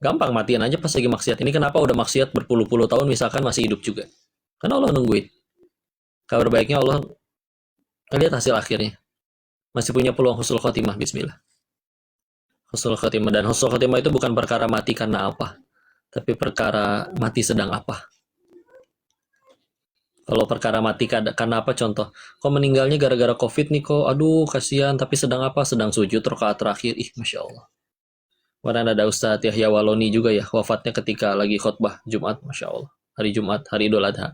Gampang matiin aja pas lagi maksiat. Ini kenapa udah maksiat berpuluh-puluh tahun misalkan masih hidup juga. Karena Allah nungguin. Kabar baiknya Allah lihat hasil akhirnya. Masih punya peluang husnul khotimah, bismillah. Husnul khotimah, dan husnul khotimah itu bukan perkara mati karena apa, tapi perkara mati sedang apa. Kalau perkara mati karena apa, contoh, kok meninggalnya gara-gara COVID nih kok, aduh kasihan, tapi sedang apa? Sedang sujud rakaat terakhir. Ih, Masya Allah. Kemarin ada Ustadz Yahya Waloni juga ya, wafatnya ketika lagi khutbah Jumat, Masya Allah. Hari Jumat, hari Idul Adha.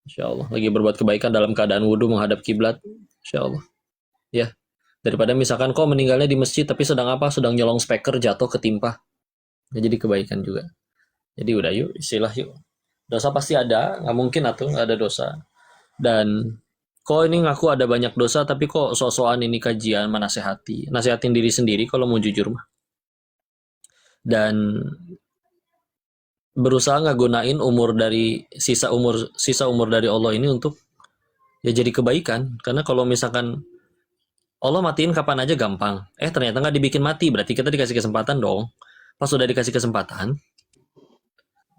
Masya Allah. Lagi berbuat kebaikan dalam keadaan wudhu menghadap kiblat. Masya Allah. Ya, daripada misalkan kok meninggalnya di masjid, tapi sedang apa? Sedang nyolong speaker, jatuh, ketimpa. Ya, jadi kebaikan juga. Jadi udah yuk, istilah yuk. Dosa pasti ada, nggak mungkin atuh nggak ada dosa. Dan kok ini ngaku ada banyak dosa, tapi kok sok-sokan ini kajian menasehati. Nasehatin diri sendiri kalau mau jujur mah. Dan berusaha nggak gunain sisa umur dari Allah ini untuk ya jadi kebaikan. Karena kalau misalkan Allah matiin kapan aja gampang. Ternyata nggak dibikin mati, berarti kita dikasih kesempatan dong. Pas sudah dikasih kesempatan,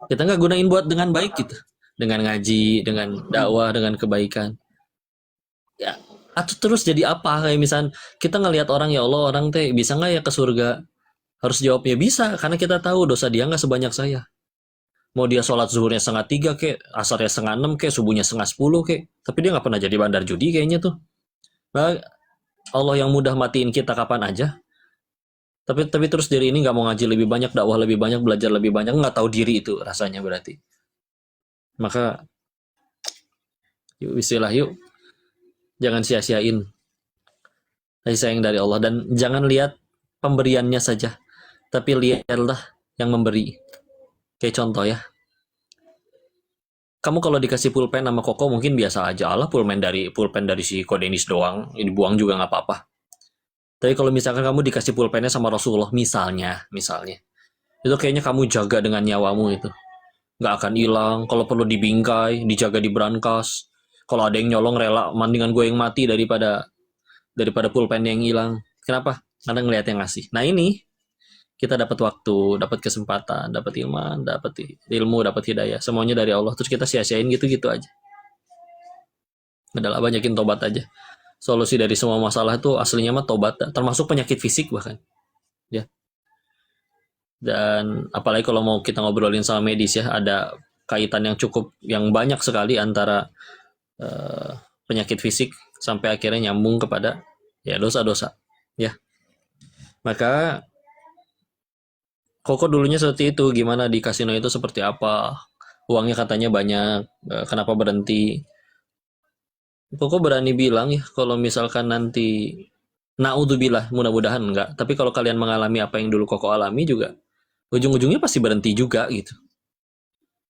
kita nggak gunain buat dengan baik gitu. Dengan ngaji, dengan dakwah, dengan kebaikan. Ya, atau terus jadi apa? Kayak misal kita ngelihat orang, ya Allah, orang teh bisa nggak ya ke surga? Harus jawabnya bisa, karena kita tahu dosa dia nggak sebanyak saya. Mau dia sholat zuhurnya 2:30 kek, asarnya 5:30 kek, subuhnya 9:30 kek. Tapi dia nggak pernah jadi bandar judi kayaknya tuh. Nah, Allah yang mudah matiin kita kapan aja. Tapi terus diri ini nggak mau ngaji lebih banyak, dakwah lebih banyak, belajar lebih banyak, nggak tahu diri itu rasanya berarti. Maka yuk istilah yuk, jangan sia-siain kasih sayang dari Allah, dan jangan lihat pemberiannya saja, tapi lihatlah yang memberi. Kayak contoh ya, kamu kalau dikasih pulpen sama Koko mungkin biasa aja, Allah pulpen dari si Kodenis doang, ini buang juga nggak apa-apa. Tapi kalau misalkan kamu dikasih pulpennya sama Rasulullah misalnya, itu kayaknya kamu jaga dengan nyawamu itu, nggak akan hilang. Kalau perlu dibingkai, dijaga di brankas. Kalau ada yang nyolong rela, mendingan gue yang mati daripada pulpen yang hilang. Kenapa? Karena ngelihat yang ngasih. Nah ini kita dapat waktu, dapat kesempatan, dapat iman, dapat ilmu, dapat hidayah, semuanya dari Allah. Terus kita sia-siain gitu-gitu aja. Adalah banyakin tobat aja. Solusi dari semua masalah itu aslinya mah tobat, termasuk penyakit fisik bahkan. Ya. Dan apalagi kalau mau kita ngobrolin sama medis ya, ada kaitan yang banyak sekali antara penyakit fisik sampai akhirnya nyambung kepada ya dosa-dosa. Ya. Maka Koko dulunya seperti itu, gimana di kasino itu seperti apa? Uangnya katanya banyak, kenapa berhenti? Koko berani bilang ya, kalau misalkan nanti, naudzubillah, mudah-mudahan enggak, tapi kalau kalian mengalami apa yang dulu Koko alami juga, ujung-ujungnya pasti berhenti juga gitu.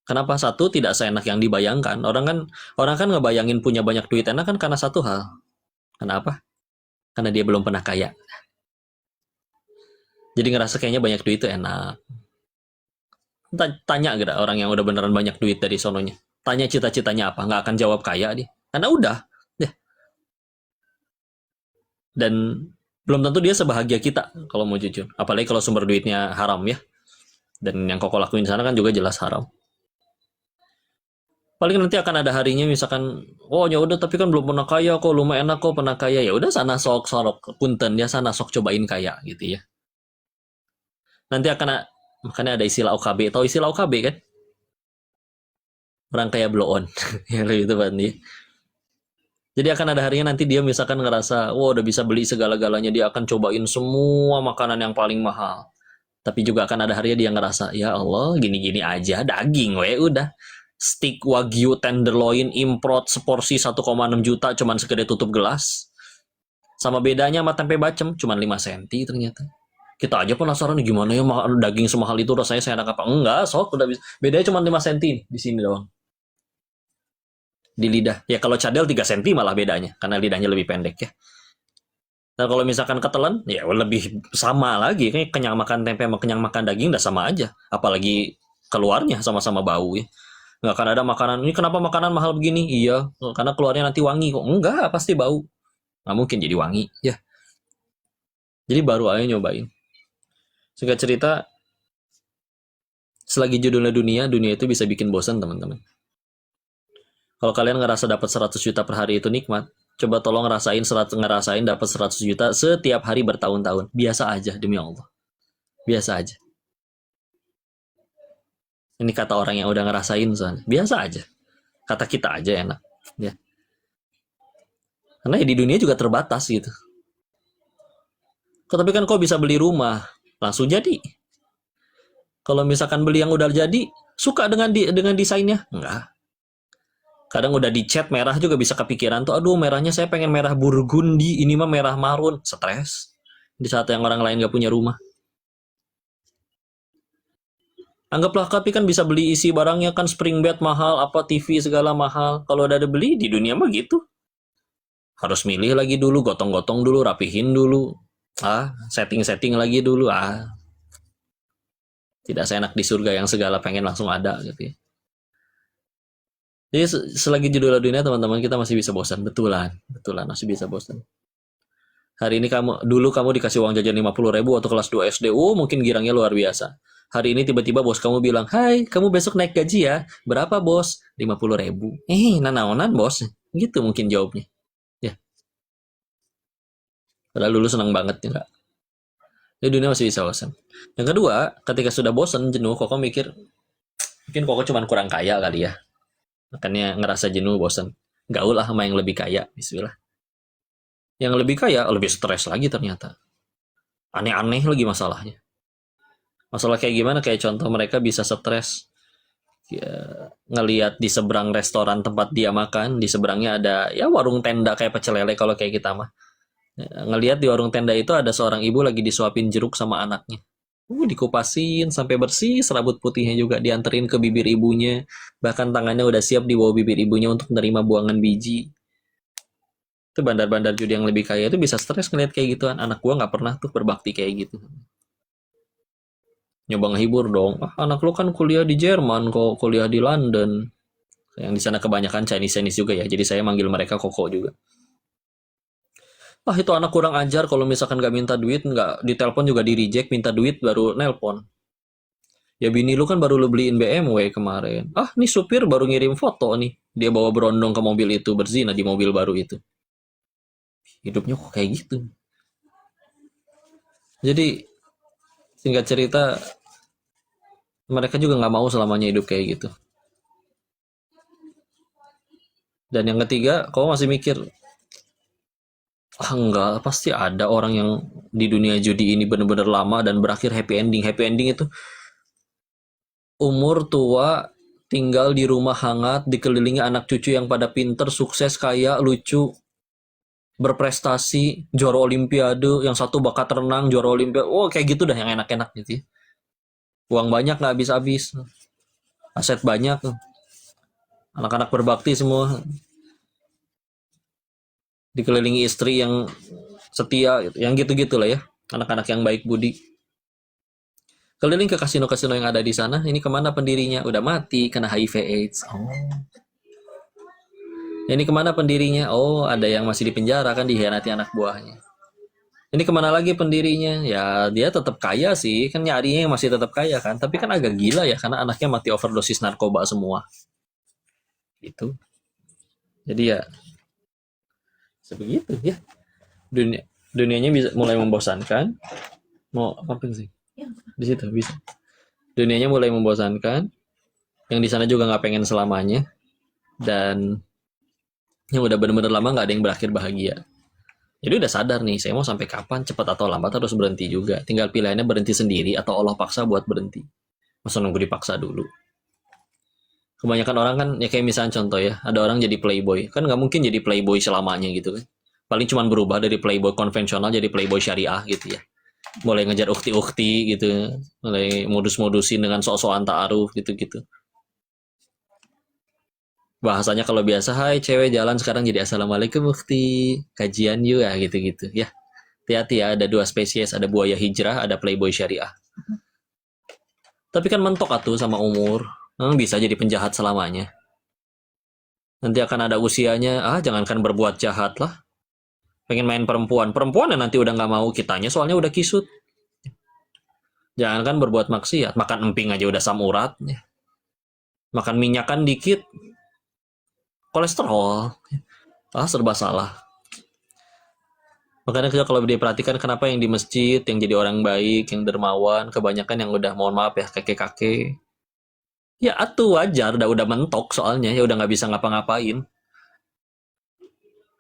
Kenapa? Satu, tidak seenak yang dibayangkan. Orang kan ngebayangin punya banyak duit enak kan karena satu hal. Kenapa? Karena dia belum pernah kaya. Jadi ngerasa kayaknya banyak duit itu enak. Tanya gak orang yang udah beneran banyak duit dari sononya. Tanya cita-citanya apa, nggak akan jawab kaya dia. Karena udah. Dan belum tentu dia sebahagia kita kalau mau jujur, apalagi kalau sumber duitnya haram ya, dan yang Koko lakuin sana kan juga jelas haram. Paling nanti akan ada harinya misalkan, oh ya udah tapi kan belum pernah kaya kok, lumayan enak kok pernah kaya, ya udah sana sok punten ya, sana sok cobain kaya gitu ya. Nanti makanya ada istilah OKB, tahu istilah OKB kan, orang kaya blow on ya itu berarti. Jadi akan ada harinya nanti dia misalkan ngerasa, wah udah bisa beli segala-galanya, dia akan cobain semua makanan yang paling mahal. Tapi juga akan ada harinya dia ngerasa, ya Allah gini-gini aja, daging udah. Steak Wagyu tenderloin import seporsi 1,6 juta cuman sekedar tutup gelas. Sama bedanya sama tempe bacem, cuman 5 cm ternyata. Kita aja penasaran gimana ya daging semahal itu rasanya saya enak apa? Enggak, sok udah bisa. Bedanya cuma 5 cm di sini doang. Di lidah. Ya kalau cadel 3 cm malah bedanya, karena lidahnya lebih pendek ya. Dan kalau misalkan ketelan, ya lebih sama lagi. Kayak kenyang makan tempe sama kenyang makan daging udah sama aja. Apalagi keluarnya sama-sama bau ya. Nggak akan ada makanan, ini kenapa makanan mahal begini? Iya, karena keluarnya nanti wangi kok. Enggak, pasti bau. Nggak mungkin jadi wangi. Ya. Jadi baru aja nyobain. Singkat cerita, Selagi judulnya dunia, dunia itu bisa bikin bosan, teman-teman. Kalau kalian ngerasa dapat 100 juta per hari itu nikmat, coba tolong ngerasain dapat 100 juta setiap hari bertahun-tahun. Biasa aja, demi Allah. Biasa aja. Ini kata orang yang udah ngerasain soalnya. Biasa aja. Kata kita aja enak. Ya. Karena ya di dunia juga terbatas gitu. Tapi kan kok bisa beli rumah? Langsung jadi. Kalau misalkan beli yang udah jadi, suka dengan desainnya? Enggak. Kadang udah dicat merah juga bisa kepikiran tuh, aduh merahnya saya pengen merah burgundi, ini mah merah marun. Stres. Di saat yang orang lain gak punya rumah. Anggaplah tapi kan bisa beli isi barangnya kan spring bed mahal, apa TV segala mahal. Kalau udah ada beli di dunia mah gitu. Harus milih lagi dulu, gotong-gotong dulu, rapihin dulu. Setting-setting lagi dulu. Tidak seenak di surga yang segala pengen langsung ada gitu ya. Jadi selagi judul dunia teman-teman kita masih bisa bosan. Betulan masih bisa bosan. Hari ini dulu kamu dikasih uang jajan 50.000 atau kelas 2 SD, mungkin girangnya luar biasa. Hari ini tiba-tiba bos kamu bilang, hai kamu besok naik gaji ya, berapa bos? 50.000. Nanaonan bos, gitu mungkin jawabnya. Ya. Padahal dulu senang banget ya. Di dunia masih bisa bosan. Yang kedua, ketika sudah bosan, jenuh, koko mikir, mungkin koko cuma kurang kaya kali ya. Makanya ngerasa jenuh, bosan. Gaul lah sama yang lebih kaya, bismillah. Yang lebih kaya, lebih stres lagi ternyata. Aneh-aneh lagi masalahnya. Masalah kayak gimana? Kayak contoh mereka bisa stres ya, ngelihat di seberang restoran tempat dia makan, di seberangnya ada ya warung tenda kayak pecel lele kalau kayak kita mah. Ngelihat di warung tenda itu ada seorang ibu lagi disuapin jeruk sama anaknya. Dikupasin sampai bersih, serabut putihnya juga dianterin ke bibir ibunya. Bahkan tangannya udah siap di bawah bibir ibunya untuk menerima buangan biji. Itu bandar-bandar judi yang lebih kaya itu bisa stres ngeliat kayak gituan. Anak gua nggak pernah tuh berbakti kayak gitu. Nyoba ngehibur dong. Anak lu kan kuliah di Jerman kok, kuliah di London. Yang di sana kebanyakan Chinese juga ya. Jadi saya manggil mereka Koko juga. Itu anak kurang ajar kalau misalkan gak minta duit, nggak ditelepon juga di reject, minta duit baru nelpon. Ya bini lu kan baru lu beliin BMW kemarin. Nih supir baru ngirim foto nih. Dia bawa berondong ke mobil itu, berzina di mobil baru itu. Hidupnya kok kayak gitu. Jadi singkat cerita, mereka juga nggak mau selamanya hidup kayak gitu. Dan yang ketiga, kau masih mikir, enggak, pasti ada orang yang di dunia judi ini benar-benar lama dan berakhir happy ending. Happy ending itu umur tua, tinggal di rumah hangat, dikelilingi anak cucu yang pada pinter, sukses, kaya, lucu, berprestasi, juara olimpiade, yang satu bakat renang, juara olimpiade. Kayak gitu dah yang enak-enak gitu ya. Uang banyak nggak habis-habis, aset banyak, anak-anak berbakti semua, dikelilingi istri yang setia, yang gitu-gitu lah ya, anak-anak yang baik budi. Keliling ke kasino-kasino yang ada di sana, ini kemana pendirinya? Udah mati, kena HIV/AIDS. Ini kemana pendirinya? Ada yang masih di penjara kan, dihianati anak buahnya. Ini kemana lagi pendirinya? Ya dia tetap kaya sih, kan nyarinya masih tetap kaya kan. Tapi kan agak gila ya, karena anaknya mati overdosis narkoba semua. Gitu. Jadi ya sebegitu ya. Dunianya bisa mulai membosankan. Mau apa sih? Di situ bisa. Dunianya mulai membosankan. Yang di sana juga nggak pengen selamanya. Dan yang udah bener-bener lama nggak ada yang berakhir bahagia. Jadi udah sadar nih, saya mau sampai kapan, cepat atau lambat harus berhenti juga. Tinggal pilihannya berhenti sendiri atau Allah paksa buat berhenti. Masa nunggu dipaksa dulu. Kebanyakan orang kan, ya kayak misalnya contoh ya, ada orang jadi playboy. Kan nggak mungkin jadi playboy selamanya gitu kan. Paling cuma berubah dari playboy konvensional jadi playboy syariah gitu ya. Mulai ngejar ukti-ukti gitu. Mulai modus-modusin dengan sok-sokan ta'aruf gitu-gitu. Bahasanya kalau biasa, hai cewek jalan sekarang jadi assalamualaikum ukti, kajian yuk ya gitu-gitu ya. Hati-hati ya, ada dua spesies, ada buaya hijrah, ada playboy syariah. Tapi kan mentok atuh sama umur, bisa jadi penjahat selamanya. Nanti akan ada usianya, jangankan berbuat jahat lah. Pengen main perempuan yang nanti udah nggak mau kitanya, soalnya udah kisut. Jangankan berbuat maksiat, makan emping aja udah asam urat, ya. Makan minyakan dikit, kolesterol. Serba salah. Makanya kalau diperhatikan kenapa yang di masjid, yang jadi orang baik, yang dermawan, kebanyakan yang udah mohon maaf ya kakek-kakek. Ya atuh wajar, udah mentok soalnya, ya udah nggak bisa ngapa-ngapain.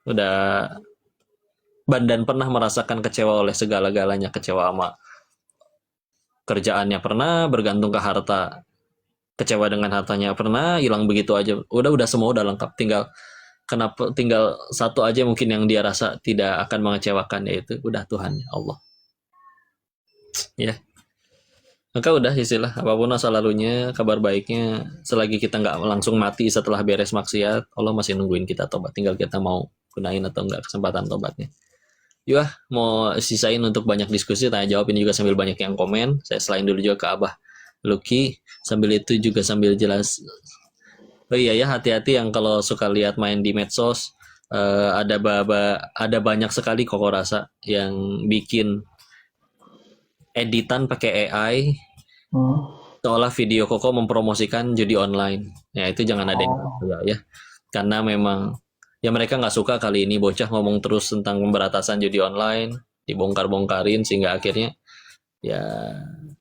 Udah Bandan pernah merasakan kecewa oleh segala-galanya, kecewa sama kerjaannya pernah, bergantung ke harta, kecewa dengan hartanya pernah, hilang begitu aja. Udah semua udah lengkap. Tinggal satu aja mungkin yang dia rasa tidak akan mengecewakan, yaitu udah Tuhan Allah. Ya. Maka udah istilah apapun masa lalunya, kabar baiknya selagi kita nggak langsung mati setelah beres maksiat, Allah masih nungguin kita tobat. Tinggal kita mau gunain atau enggak kesempatan tobatnya. Yuk mau sisain untuk banyak diskusi, tanya jawab ini juga sambil banyak yang komen. Saya selain dulu juga ke Abah Lucky, sambil itu juga sambil jelas. Oh iya ya, hati-hati yang kalau suka lihat main di medsos, ada banyak sekali kok rasa yang bikin editan pakai AI, seolah video Koko mempromosikan judi online. Ya itu jangan ada yang ya, karena memang ya mereka nggak suka kali ini bocah ngomong terus tentang pemberantasan judi online, dibongkar-bongkarin sehingga akhirnya ya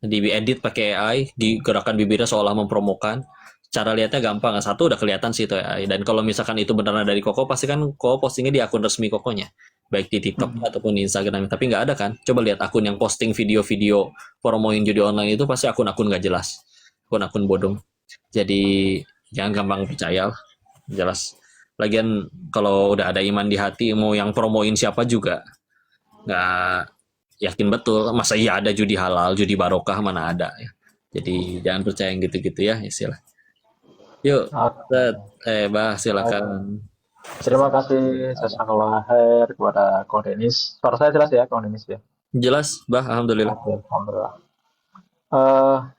diedit pakai AI, digerakkan bibirnya seolah mempromokan. Cara lihatnya gampang, satu udah kelihatan sih itu AI. Dan kalau misalkan itu beneran dari Koko, pasti kan Koko postingnya di akun resmi Kokonya, baik di TikTok ataupun di Instagram. Tapi nggak ada kan? Coba lihat akun yang posting video-video promoin judi online itu pasti akun-akun nggak jelas, akun-akun bodong. Jadi jangan gampang percaya, jelas. Lagian kalau udah ada iman di hati, mau yang promoin siapa juga nggak yakin betul. Masa iya ada judi halal, judi barokah, mana ada ya. Jadi jangan percaya yang gitu-gitu ya istilah. Yuk, Bah silakan. Terima kasih jazakallah khair kepada Kang Denis. Suara saya jelas ya, Kang Denis ya. Jelas, Bah, alhamdulillah. Oke, alhamdulillah.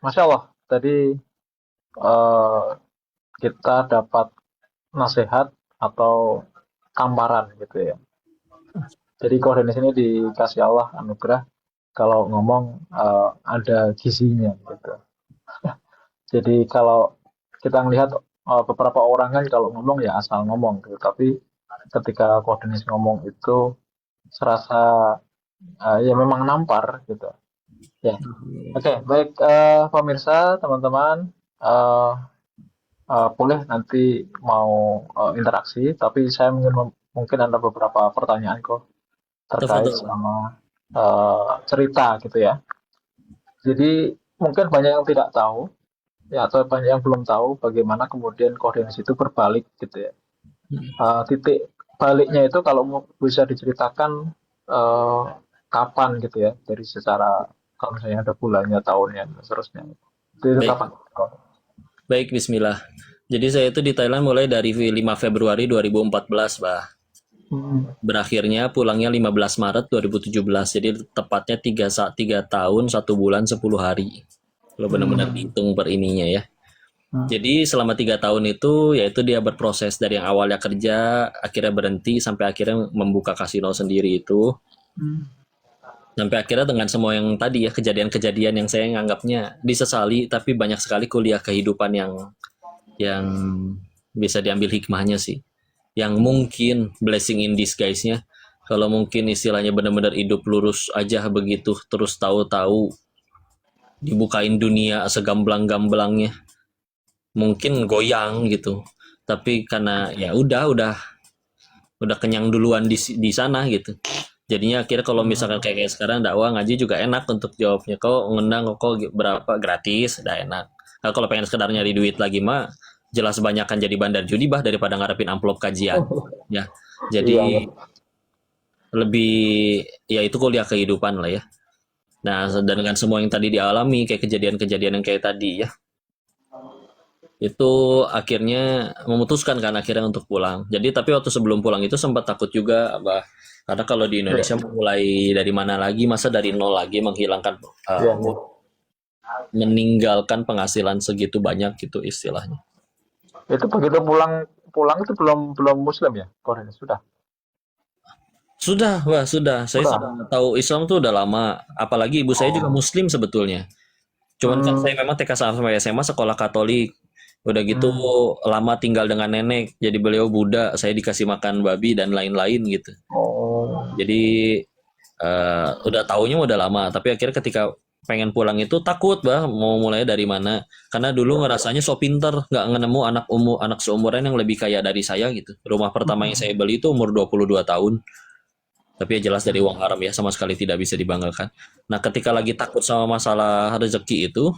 Masya Allah, tadi eh, kita dapat nasihat atau tamparan gitu ya. Jadi Kang Denis ini dikasih Allah anugerah kalau ngomong ada gizinya gitu. Jadi kalau kita melihat beberapa orang kan kalau ngomong ya asal ngomong gitu, tapi ketika Kang Denis ngomong itu serasa ya memang nampar gitu. Ya, oke, baik pemirsa, teman-teman, eh boleh nanti mau interaksi, tapi saya mungkin ada beberapa pertanyaan kok terkait Tafadhol. sama cerita gitu ya. Jadi mungkin banyak yang tidak tahu, ya atau banyak yang belum tahu bagaimana kemudian koordinasi itu berbalik gitu ya. Titik baliknya itu kalau bisa diceritakan eh, kapan gitu ya, dari secara kalau misalnya ada bulannya, tahunnya, dan seterusnya. Itu Baik, kapan? baik bismillah. Jadi saya itu di Thailand mulai dari 5 Februari 2014, Bah. Hmm. Berakhirnya pulangnya 15 Maret 2017. Jadi tepatnya 3 tahun, 1 bulan, 10 hari. Kalau benar-benar Hmm. dihitung per ininya ya. Hmm. Jadi selama 3 tahun itu, yaitu dia berproses dari yang awalnya kerja, akhirnya berhenti, sampai akhirnya membuka kasino sendiri itu. Hmm. Sampai akhirnya dengan semua yang tadi ya, kejadian-kejadian yang saya nganggapnya disesali, tapi banyak sekali kuliah kehidupan yang bisa diambil hikmahnya sih. Yang mungkin blessing in disguise-nya, kalau mungkin istilahnya benar-benar hidup lurus aja begitu, terus tahu-tahu dibukain dunia segamblang-gamblangnya, mungkin goyang gitu. Tapi karena ya udah kenyang duluan di sana gitu. Jadinya akhirnya kalau misalkan kayak sekarang dakwah ngaji juga enak untuk jawabnya. Kau ngundang kok berapa gratis, udah enak. Nah, kalau pengen sekedar nyari duit lagi mah jelas banyak kan jadi bandar judi bah daripada ngarepin amplop kajian. Ya. Iya, iya. Jadi lebih ya itu kuliah kehidupan lah ya. Nah, dan dengan semua yang tadi dialami kayak kejadian-kejadian yang kayak tadi ya, itu akhirnya memutuskan kan akhirnya untuk pulang. Jadi tapi waktu sebelum pulang itu sempat takut juga, Abah. Karena kalau di Iya, Indonesia mulai dari mana lagi, masa dari nol lagi menghilangkan iya, iya. meninggalkan penghasilan segitu banyak gitu istilahnya. Itu begitu pulang pulang itu belum belum Muslim ya, Korea sudah. Sudah, Wah, sudah. Saya sudah Sudah. tahu Islam tuh udah lama. Apalagi ibu saya juga Oh, Muslim sebetulnya. Cuman kan saya Hmm. memang TK sampai SMA sekolah Katolik. Udah gitu Hmm. lama tinggal dengan nenek. Jadi beliau Buddha, saya dikasih makan babi dan lain-lain gitu. Oh. Jadi udah taunya udah lama, tapi akhirnya ketika pengen pulang itu takut bah mau mulai dari mana, karena dulu ngerasanya so pinter nggak nemu anak seumuran yang lebih kaya dari saya gitu. Rumah pertama yang saya beli itu umur 22 tahun, tapi ya jelas dari uang haram ya, sama sekali tidak bisa dibanggakan. Nah ketika lagi takut sama masalah rezeki itu,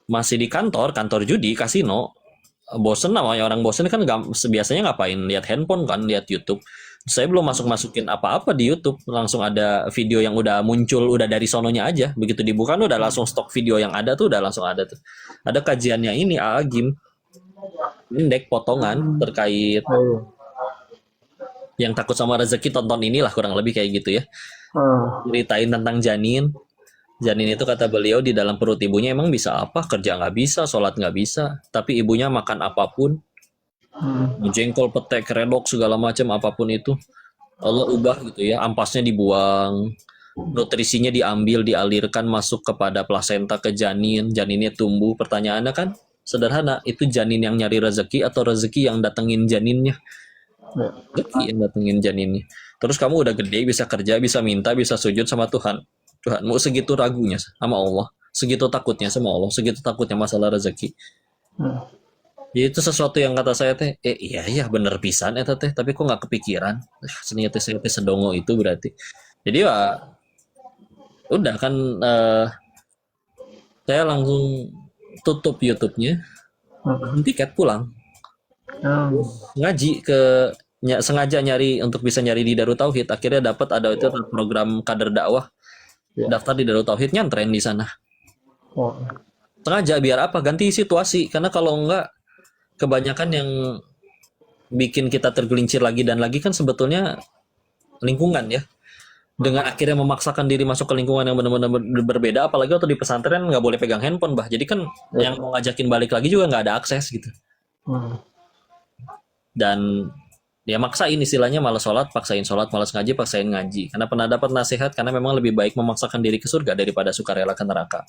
masih di kantor judi kasino, bosen namanya orang bosen kan biasanya ngapain, lihat handphone kan, lihat YouTube. Saya belum masukin apa-apa di YouTube, langsung ada video yang udah muncul udah dari sononya aja, begitu dibuka udah langsung stok video yang ada tuh, udah langsung ada tuh, ada kajiannya ini Agim indek potongan Hmm. terkait Iya. yang takut sama rezeki, tonton inilah kurang lebih kayak gitu ya, Hmm. ceritain tentang janin. Janin itu kata beliau di dalam perut ibunya emang bisa apa, kerja nggak bisa, sholat nggak bisa, tapi ibunya makan apapun, Hmm. jengkol, petek, redok, segala macam apapun itu, Allah ubah gitu ya, ampasnya dibuang, nutrisinya diambil, dialirkan masuk kepada plasenta ke janin, janinnya tumbuh. Pertanyaannya kan sederhana, itu janin yang nyari rezeki atau rezeki yang datengin janinnya? Ya. Rezeki yang datengin janinnya. Terus kamu udah gede, bisa kerja, bisa minta, bisa sujud sama Tuhan. Tuhan, mau segitu ragunya sama Allah, segitu takutnya sama Allah, segitu takutnya masalah rezeki. Hmm. Ya itu sesuatu yang kata saya teh, iya iya bener pisan eta teh, tapi kok nggak kepikiran. Ternyata saya teh sedongo itu berarti. Jadi ya udah kan, saya langsung tutup YouTube-nya, Hmm. tiket pulang, Hmm. ngaji sengaja nyari untuk bisa nyari di Darut Tauhid. Akhirnya dapat ada itu program kader dakwah, Ya. daftar di Darut Tauhid, nyantren di sana. Oh. Sengaja biar apa? Ganti situasi, karena kalau enggak kebanyakan yang bikin kita tergelincir lagi dan lagi kan sebetulnya lingkungan ya, dengan akhirnya memaksakan diri masuk ke lingkungan yang benar-benar berbeda, apalagi waktu di pesantren nggak boleh pegang handphone bah, jadi kan Ya. yang mau ngajakin balik lagi juga nggak ada akses gitu, Hmm. dan ya maksain, istilahnya malas sholat, malas ngaji, paksain ngaji, karena pernah dapat nasihat, karena memang lebih baik memaksakan diri ke surga daripada sukarela ke neraka.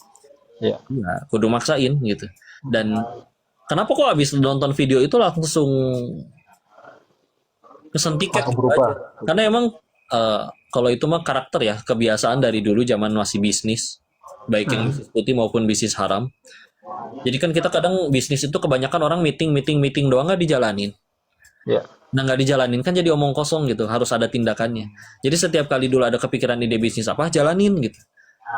Ya. Ya kudu maksain gitu. Dan kenapa kok abis nonton video itu langsung pesen tiket Langsung gitu berubah. aja, karena emang kalau itu mah karakter ya, kebiasaan dari dulu zaman masih bisnis, baik yang Hmm. bisnis putih maupun bisnis haram. Jadi kan kita kadang bisnis itu kebanyakan orang meeting doang, nggak dijalanin. Ya. Nah nggak dijalanin kan jadi omong kosong gitu, harus ada tindakannya. Jadi setiap kali dulu ada kepikiran ide bisnis apa, jalanin gitu.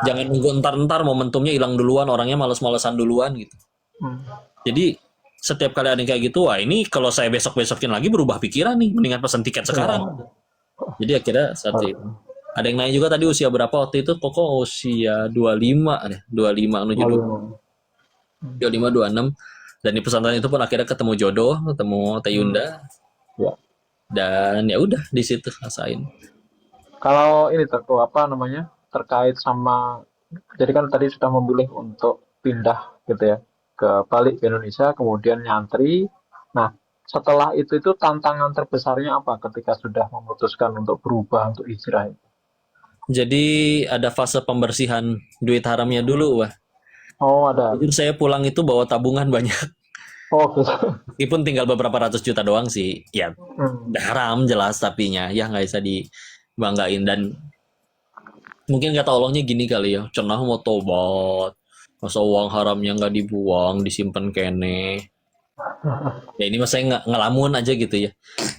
Jangan nunggu entar-entar momentumnya hilang duluan, orangnya males-malesan duluan gitu. Hmm. Jadi setiap kali ada yang kayak gitu, wah ini kalau saya besok-besokin lagi berubah pikiran nih, mendingan pesan tiket sekarang. Jadi akhirnya saat itu. Ada yang nanya juga tadi usia berapa waktu itu, Koko usia 25 deh, 25 menuju Lalu. 25, 26. Dan di pesantren itu pun akhirnya ketemu jodoh, ketemu Teh Yunda, Ya. dan ya udah di situ rasain. Kalau ini apa namanya, terkait sama, jadi kan tadi sudah memilih untuk pindah gitu ya ke balik ke Indonesia, kemudian nyantri. Nah, setelah itu tantangan terbesarnya apa ketika sudah memutuskan untuk berubah untuk hijrah? Jadi ada fase pembersihan duit haramnya dulu, wah. Oh, ada. Jujur saya pulang itu bawa tabungan banyak. Oh, gitu. Meskipun tinggal beberapa ratus juta doang sih, ya Hmm. haram jelas, tapinya ya nggak bisa dibanggain. Dan mungkin kata Allahnya gini kali ya, cenah mau tobat, masa uang haramnya nggak dibuang, disimpan kene. Ya ini mas saya ngelamun aja gitu ya.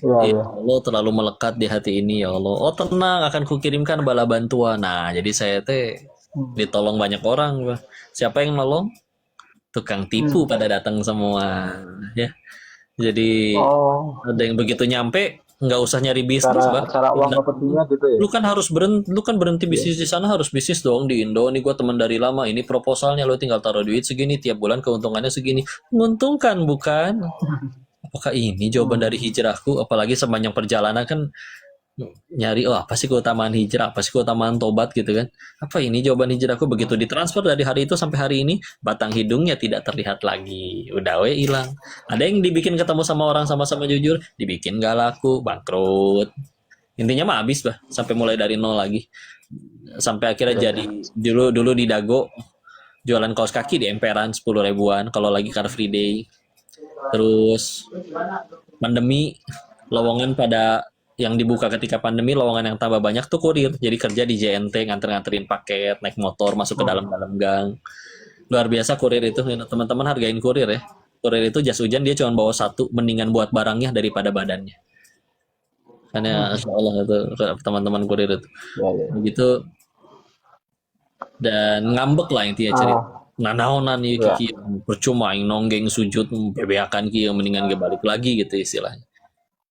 Iya, Ya iya. Allah terlalu melekat di hati ini ya Allah. Oh tenang, akan kukirimkan bala bantuan. Nah jadi saya teh Hmm. ditolong banyak orang, Bah. Siapa yang nolong? Tukang tipu Hmm. pada datang semua ya. Jadi Oh, ada yang begitu nyampe nggak usah nyari cara bisnis, Bah. cara uang kepetinya gitu ya. Lu kan berhenti Iya. bisnis di sana, harus bisnis dong di Indo. Nih gue teman dari lama, ini proposalnya lo tinggal taruh duit segini, tiap bulan keuntungannya segini. Menguntungkan bukan? Apakah ini jawaban dari Hmm. hijrahku? Apalagi sepanjang perjalanan kan nyari, oh apa sih keutamaan hijrah, apa sih keutamaan tobat gitu kan? Apa ini jawaban hijrahku? Begitu ditransfer dari hari itu sampai hari ini, batang hidungnya tidak terlihat lagi, udah we hilang. Ada yang dibikin ketemu sama orang sama-sama jujur, dibikin gak laku, bangkrut. Intinya mah habis bah, sampai mulai dari nol lagi, sampai akhirnya Iya, jadi iya. dulu dulu di Dago jualan kaos kaki di emperan 10 ribuan kalau lagi Car Free Day. Terus pandemi, lowongan pada yang dibuka ketika pandemi, lowongan yang tambah banyak tuh kurir. Jadi kerja di JNT, nganter-nganterin paket, naik motor masuk ke dalam-dalam gang. Luar biasa kurir itu. Teman-teman hargain kurir ya. Kurir itu jas hujan dia cuma bawa satu, mendingan buat barangnya daripada badannya. Karena insya Allah itu teman-teman kurir itu. Ya, ya. Begitu, dan ngambek lah intinya cerita. Nah, naonan nih Ya. Kiki percuma yang nonggeng sujud bebeakan Ki mendingan gak balik lagi gitu istilahnya.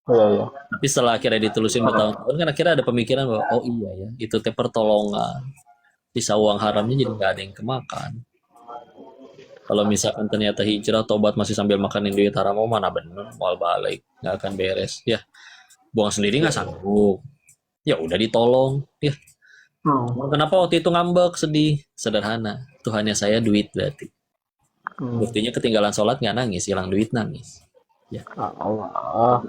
Iya, iya. Tapi setelah akhirnya ditelusin bertahun-tahun kan akhirnya ada pemikiran bahwa oh iya ya itu teh pertolongan. Sisa uang haramnya jadi nggak ada yang kemakan. Kalau misalkan ternyata hijrah tobat masih sambil makanin duit haram, oh mana bener mau balik nggak akan beres ya. Buang sendiri nggak sanggup. Ya udah ditolong ya. Kenapa waktu itu ngambek sedih? Sederhana. Tuhannya saya duit berarti. Buktinya ketinggalan sholat nggak nangis, hilang duit nangis. Ya. Allah.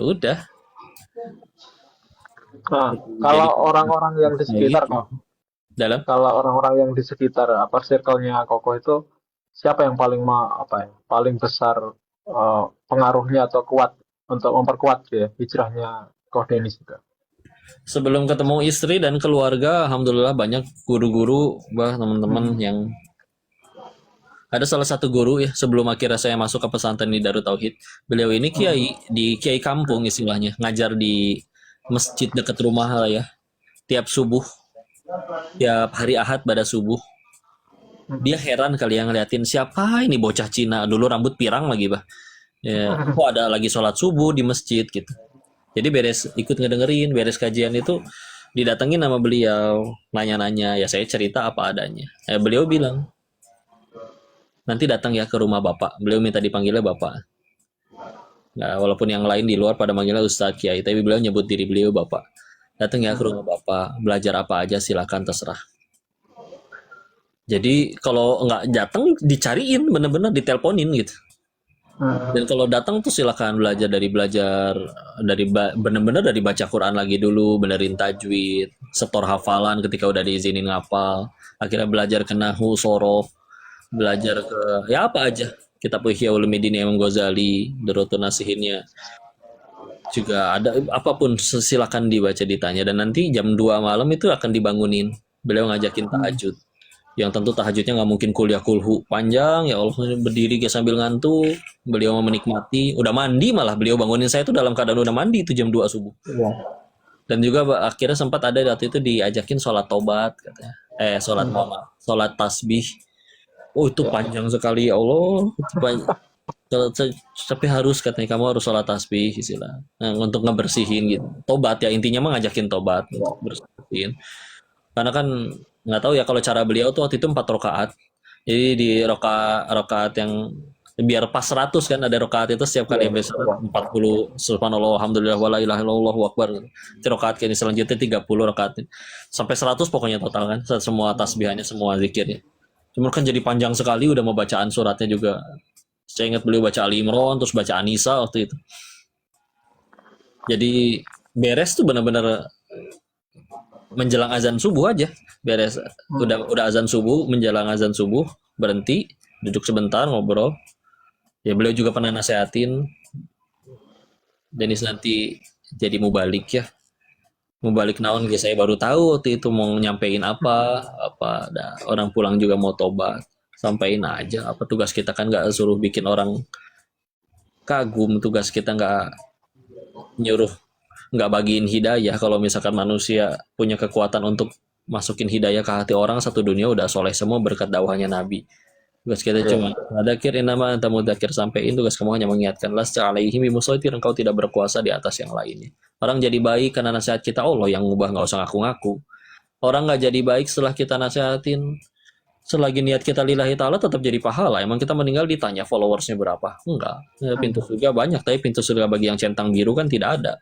Udah. Nah, kalau orang-orang yang di sekitar gitu. kok, Dalam kalau orang-orang yang di sekitar apa circle-nya Koko itu siapa yang paling paling besar pengaruhnya atau kuat untuk memperkuat ya hijrahnya Ko Denis juga. sebelum ketemu istri dan keluarga, alhamdulillah banyak guru-guru, teman-teman yang ada salah satu guru ya sebelum akhirnya saya masuk ke pesantren di Darut Tauhid. Beliau ini kiai di kiai kampung istilahnya, ngajar di masjid dekat rumah lah ya. Tiap subuh, tiap hari Ahad pada subuh. Dia heran kali yang ngeliatin siapa ini bocah Cina dulu rambut pirang lagi bah. Ya, kok ada lagi sholat subuh di masjid gitu. Jadi beres ikut ngedengerin, beres kajian itu didatengin sama beliau, nanya-nanya, ya saya cerita apa adanya. Beliau bilang, nanti datang ya ke rumah bapak. Beliau minta dipanggilnya bapak. Nah, walaupun yang lain di luar pada manggilnya Ustadz Kiai, tapi beliau nyebut diri beliau bapak. Datang ya ke rumah bapak, belajar apa aja silakan terserah. Jadi kalau nggak datang dicariin, bener-bener diteleponin gitu. Dan kalau datang tuh silakan belajar dari bener-bener dari baca Quran lagi dulu, benerin tajwid, setor hafalan ketika udah diizinin ngapal, akhirnya belajar ke nahwu, sorof, belajar ke ya apa aja. Kitab Ihya Ulumuddin Imam Ghazali, Durratun Nasihinnya. Juga ada apapun silakan dibaca ditanya dan nanti jam 2 malam itu akan dibangunin. Beliau ngajakin tahajud. Yang tentu tahajudnya nggak mungkin kuliah kulhu panjang ya Allah berdiri kayak sambil ngantuk, beliau mau menikmati, udah mandi malah beliau bangunin saya itu dalam keadaan udah mandi itu jam 2 subuh. Dan juga akhirnya sempat ada waktu itu diajakin sholat tobat katanya. Sholat tasbih. Oh itu panjang sekali ya Allah. Tapi harus katanya kamu harus sholat tasbih istilah. Nah, untuk ngebersihin gitu. Tobat ya intinya mah ngajakin tobat untuk bersihin. Karena kan nggak tahu ya kalau cara beliau tuh waktu itu 4 rakaat. Jadi di rakaat yang biar pas 100 kan ada rakaat itu setiap kali habis 40 subhanallah alhamdulillah wala ilaha illallah akbar. Itu rakaat ini selanjutnya 30 rakaat. Sampai 100 pokoknya total kan semua tasbihannya semua zikirnya. Cuma kan jadi panjang sekali udah mau bacaan suratnya juga. Saya ingat beliau baca Ali Imran terus baca An-Nisa waktu itu. Jadi beres tuh benar-benar menjelang azan subuh aja beres udah azan subuh menjelang azan subuh berhenti duduk sebentar ngobrol ya beliau juga pernah nasehatin Denis nanti jadi mubalik ya mubalik naon guys saya baru tahu waktu itu mau nyampein apa ada orang pulang juga mau tobat sampein aja apa tugas kita kan nggak suruh bikin orang kagum tugas kita nggak nyuruh nggak bagiin hidayah kalau misalkan manusia punya kekuatan untuk masukin hidayah ke hati orang satu dunia udah soleh semua berkat dakwahnya Nabi. Tugas kita cuma dzakir inama anta mudzakir sampein tugas kamu hanya mengingatkan lasta alaihim bimusaitir engkau tidak berkuasa di atas yang lainnya. Orang jadi baik karena nasihat kita Allah yang ngubah nggak usah ngaku-ngaku. Orang nggak jadi baik setelah kita nasihatin selagi niat kita lillahi ta'ala tetap jadi pahala. Emang kita meninggal ditanya followersnya berapa? Enggak. Pintu surga banyak tapi pintu surga bagi yang centang biru kan tidak ada.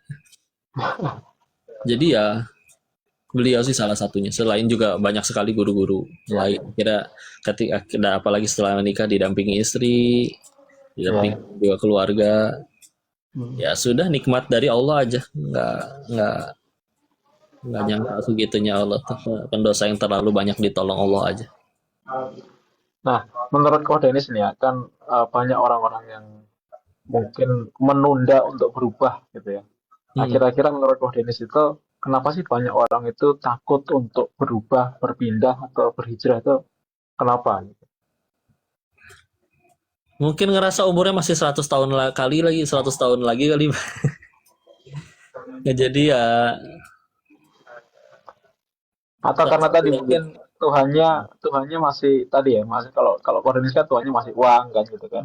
Jadi ya beliau sih salah satunya. Selain juga banyak sekali guru-guru lain. Ketika apalagi setelah menikah didampingi istri, didampingi juga keluarga. Ya sudah nikmat dari Allah aja. Nggak nyangka segitunya Allah. Pendosa yang terlalu banyak ditolong Allah aja. Nah, menurut Ko Denis nih ya, kan banyak orang-orang yang mungkin menunda untuk berubah gitu ya. Nah, Hmm. kira-kira menurut Ko Denis itu kenapa sih banyak orang itu takut untuk berubah, berpindah atau berhijrah itu kenapa? Mungkin ngerasa umurnya masih 100 tahun kali lagi, 100 tahun lagi kali. Ya, jadi ya Atau salah karena satu tadi yang mungkin Tuhannya Tuhannya masih tadi ya, masih kalau kalau Ko Denis kan Tuhannya masih uang kan gitu kan.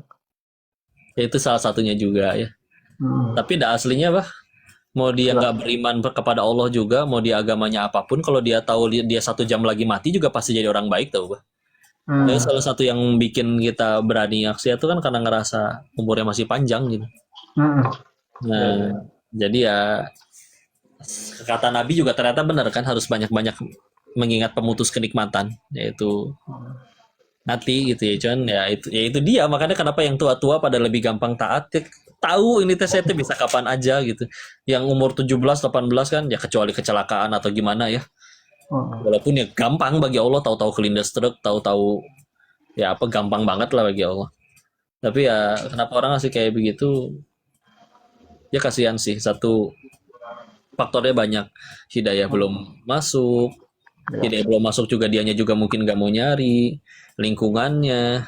ya itu salah satunya juga ya. Hmm, Tapi dah aslinya bah, mau dia nggak gimana? beriman kepada Allah juga, mau dia agamanya apapun, kalau dia tahu dia 1 jam lagi mati juga pasti jadi orang baik tau bah. Jadi Hmm, salah satu yang bikin kita berani aksi itu kan karena ngerasa umurnya masih panjang gitu. hmm, ya, Nah, ya. jadi ya kata Nabi juga ternyata benar kan, harus banyak-banyak mengingat pemutus kenikmatan, yaitu nanti gitu ya. Cuman ya itu dia, makanya kenapa yang tua-tua pada lebih gampang taat ya, tahu ini tes saya bisa kapan aja gitu. Yang umur 17 18 kan ya kecuali kecelakaan atau gimana ya. Hmm, Walaupun ya gampang bagi Allah, tahu-tahu kelindas truk, tahu-tahu ya apa, gampang banget lah bagi Allah. Tapi ya kenapa orang ngasih kayak begitu? Ya kasihan sih. Satu, faktornya banyak. Hidayah belum hmm, masuk, ya. hidayah belum masuk juga, dianya juga mungkin gak mau nyari, lingkungannya,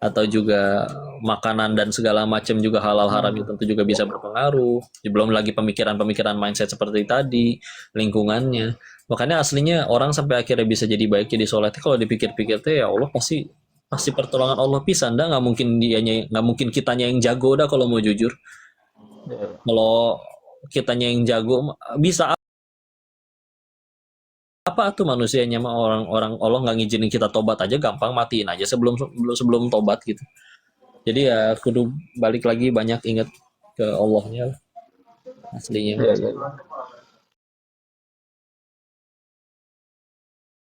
atau juga makanan dan segala macam juga halal haram itu Hmm, tentu juga bisa berpengaruh. Belum lagi pemikiran-pemikiran mindset seperti tadi, lingkungannya. Makanya aslinya orang sampai akhirnya bisa jadi baik, jadi soleh, kalau dipikir-pikir tuh ya Allah pasti pasti pertolongan Allah pisan dah, nggak mungkin dianya, nggak mungkin kitanya yang jago dah kalau mau jujur. ya, ya. Kalau kitanya yang jago bisa apa tuh manusianya mah, orang-orang Allah nggak ngizinin kita tobat aja gampang, matiin aja sebelum sebelum sebelum tobat gitu. Jadi ya kudu balik lagi banyak ingat ke Allahnya aslinya. Iya, iya.